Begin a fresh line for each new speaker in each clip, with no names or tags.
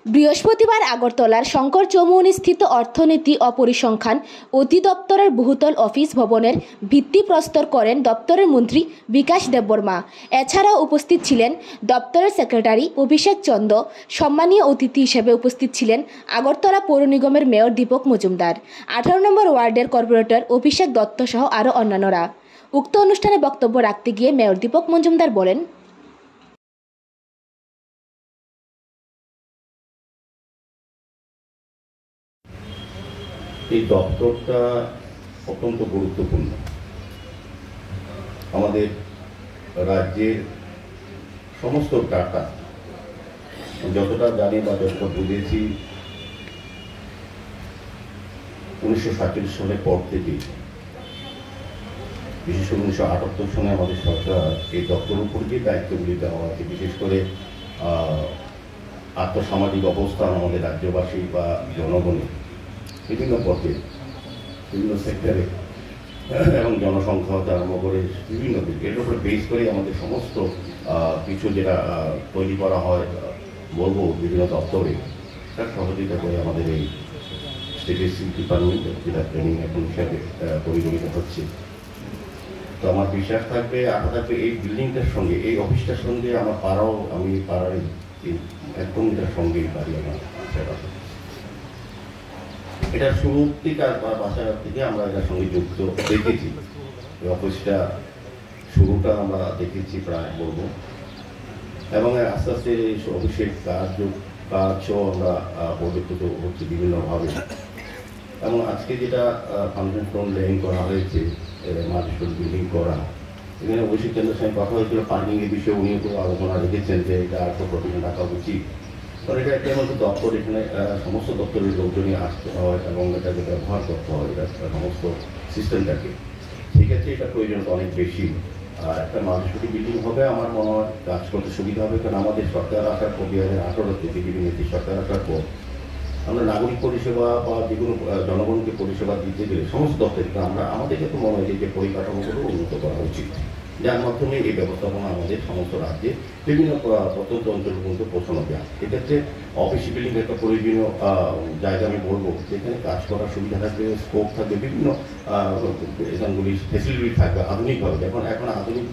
বৃহস্পতিবার আগরতলার শঙ্কর চৌমুহনীস্থিত অর্থনীতি ও পরিসংখ্যান অধিদপ্তরের বহুতল অফিস ভবনের ভিত্তিপ্রস্তর করেন দপ্তরের মন্ত্রী বিকাশ দেববর্মা। এছাড়াও উপস্থিত ছিলেন দপ্তরের সেক্রেটারি অভিষেক চন্দ্র। সম্মানীয় অতিথি হিসেবে উপস্থিত ছিলেন আগরতলা পৌর নিগমের মেয়র দীপক মজুমদার, 18 নম্বর ওয়ার্ডের কর্পোরেটর অভিষেক দত্ত সহ আরও অন্যান্যরা। উক্ত অনুষ্ঠানে বক্তব্য রাখতে গিয়ে মেয়র দীপক মজুমদার বলেন,
এই দপ্তরটা অত্যন্ত গুরুত্বপূর্ণ। আমাদের রাজ্যের সমস্ত ডাটা যতটা জানি বা যতটা বুঝেছি 1947 সালের পর থেকে, বিশেষ করে 1978 সালে আমাদের সরকার এই দপ্তরের উপর যে দায়িত্বগুলি দেওয়া আছে, বিশেষ করে আর্থসামাজিক অবস্থান আমাদের রাজ্যবাসী বা জনগণের বিভিন্ন পথে, বিভিন্ন সেক্টরে এবং জনসংখ্যা আরম্ভ করে বিভিন্ন দিক, এর উপরে বেস করে আমাদের সমস্ত কিছু যেটা তৈরি করা হয় বলবো বিভিন্ন দপ্তরে, তার সহযোগিতা করে আমাদের এই স্ট্যাটিস্টিক্স ডিপার্টমেন্ট, যেটা ট্রেনিং এখন হিসাবে পরিগণিত হচ্ছে। তো আমার বিশ্বাস থাকবে, আশা থাকবে এই বিল্ডিংটার সঙ্গে, এই অফিসটার সঙ্গে আমার পাড়াও, আমি পাড়ার একদম এটার সঙ্গেই পারি আমার সেটা। এটা শুরু থেকে বাসার থেকে আমরা এটার সঙ্গে যুক্ত দেখেছি। এই অফিসটা শুরুটা আমরা দেখেছি প্রায় বলবো, এবং আস্তে আস্তে অফিসের কাজও আমরা পরিবর্তিত হচ্ছে বিভিন্নভাবে। এবং আজকে যেটা ফাউন্ডেশন স্টোন লেইং করা হয়েছে, মাল্টিস্টোর বিল্ডিং করা, এখানে অবশ্যই কেন্দ্রের সঙ্গে কথা হয়েছিল পার্কিংয়ের বিষয়ে, উনিও তো আলোচনা রেখেছেন যে এটা আর প্রতিদিন রাখা উচিত। কারণ এটা একটা মতো দপ্তর, এখানে সমস্ত দপ্তরের লোকজনই আসতে হয় এবং এটাকে ব্যবহার করতে হয়, এটা সমস্ত সিস্টেমটাকে। সেক্ষেত্রে এটা প্রয়োজনীয়তা অনেক বেশি। আর একটা মাল্টিস্টোরি বিল্ডিং হবে, আমার মনে হয় কাজ করতে সুবিধা হবে। কারণ আমাদের সরকার আসার পর 2018-তে বিজেপি নেত্রী সরকার আসার পর আমরা নাগরিক পরিষেবা বা যে কোনো জনগণকে পরিষেবা দিতে গেলে সমস্ত দপ্তরকে আমাদেরকে তো মনে হয় যে পরিকাঠামোগুলো উন্নত করা উচিত, যার মাধ্যমে এই ব্যবস্থাপনা আমাদের সমস্ত রাজ্যে বিভিন্ন প্রত্যন্ত অঞ্চল পর্যন্ত পৌঁছানো যায়। এক্ষেত্রে অফিস বিল্ডিং একটা প্রয়োজনীয় জায়গা আমি বলবো, যেখানে কাজ করার সুবিধা থাকবে, স্কোপ থাকবে, বিভিন্ন এখানগুলি ফেসিলিটি থাকবে আধুনিকভাবে। এখন আধুনিক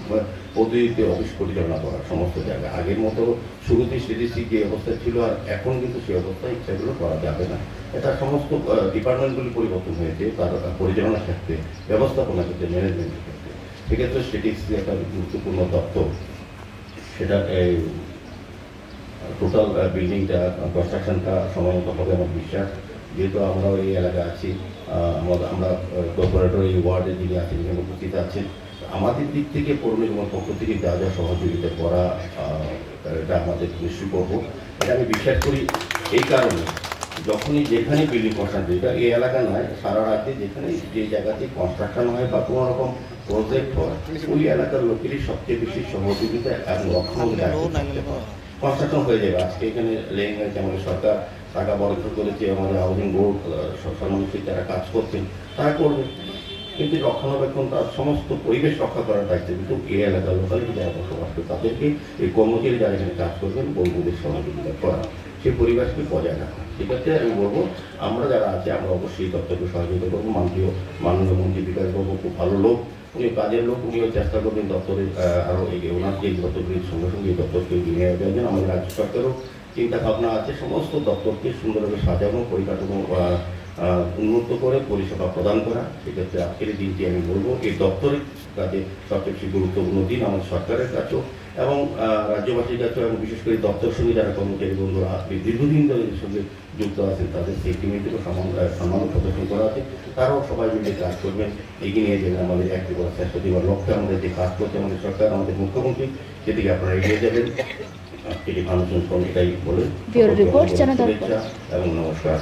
পদ্ধতিতে অফিস পরিচালনা করার সমস্ত জায়গায় আগের মতো শুরুতে স্ট্যাটিস্টিক যে অবস্থা ছিল, আর এখন কিন্তু সেই অবস্থায় সেগুলো করা যাবে না। এটা সমস্ত ডিপার্টমেন্টগুলি পরিবর্তন হয়েছে, তার পরিচালনার ক্ষেত্রে, ব্যবস্থাপনার ক্ষেত্রে, ম্যানেজমেন্টের ক্ষেত্রে। সেক্ষেত্রে স্ট্যাটিস্টিক্স একটা গুরুত্বপূর্ণ দপ্তর। সেটা টোটাল বিল্ডিংটা কনস্ট্রাকশনটা সময়মত হবে আমার বিশ্বাস। যেহেতু আমরাও এই এলাকায় আছি, আমরা কর্পোরেটর এই ওয়ার্ডে যিনি আছেন, এখানে উপস্থিত আছেন, আমাদের দিক থেকে পৌর নিগমের পক্ষ থেকে যা যা সহযোগিতা করা, এটা আমাদের নিশ্চয়ই করবো। এটা আমি বিশ্বাস করি এই কারণে, যখনই যেখানে বিল্ডিং কনস্ট্রাকশন, এটা এই এলাকা নয়, সারা রাজ্যে যেখানে যে জায়গাতে কনস্ট্রাকশন হয় বা কোনো রকম প্রজেক্ট হয়, ওই এলাকার লোকেরই সবচেয়ে বেশি সহযোগিতা এবং রক্ষণাবেক্ষণ কনস্ট্রাকশন হয়ে যাবে। আজকে এখানে লেইং হয়েছে, আমাদের সরকার টাকা বরাদ্দ করেছে, আমাদের হাউজিং বোর্ড সর্বমুখী যারা কাজ করছেন তারা করবে, কিন্তু রক্ষণাবেক্ষণ তার সমস্ত পরিবেশ রক্ষা করার দায়িত্ব কিন্তু এই এলাকার লোকালিটি যারা বসবাস করে তাদেরকে, এই কর্মচারী যারা এখানে কাজ করবেন, বন্ধুদের সহযোগিতা করা, সেই পরিবেশকে বজায় রাখা। সেক্ষেত্রে আমি বলবো, আমরা যারা আছি আমরা অবশ্যই দপ্তরকে সহযোগিতা করবো। মাননীয় মন্ত্রী বিকাশ বাবু খুব ভালো লোক, উনি কাজের লোক, উনিও চেষ্টা করবেন দপ্তরের আরও ওনার যে দপ্তরগুলির সঙ্গে সঙ্গে এই দপ্তরকে নিয়ে দেওয়ার জন্য। আমাদের রাজ্য সরকারও চিন্তা ভাবনা আছে সমস্ত দপ্তরকে সুন্দরভাবে সাজানো, পরিকাঠামো উন্নত করে পরিষেবা প্রদান করা। সেক্ষেত্রে আজকের দিনটি আমি বলবো এই দপ্তরের কাজে সবচেয়ে বেশি গুরুত্বপূর্ণ দিন আমাদের সরকারের কাছেও এবং রাজ্যবাসীর কাছেও, এবং বিশেষ করে দপ্তর সঙ্গে যারা কর্মচারী বন্ধুরা দীর্ঘদিন ধরে এর সঙ্গে যুক্ত আছেন, তাদের সেই টিমেটিও সম্মান প্রদর্শন করা আছে। তারাও সবাই মিলে কাজ করবেন, এগিয়ে নিয়ে যাবেন আমাদের একটি করার চেষ্টা দেওয়ার লক্ষ্যে। আমাদের যে কাজ করছে আমাদের সরকার, আমাদের মুখ্যমন্ত্রী, সেদিকে আপনারা এগিয়ে যাবেন। এটি ফাউন্ডেশন এটাই বলে এবং নমস্কার।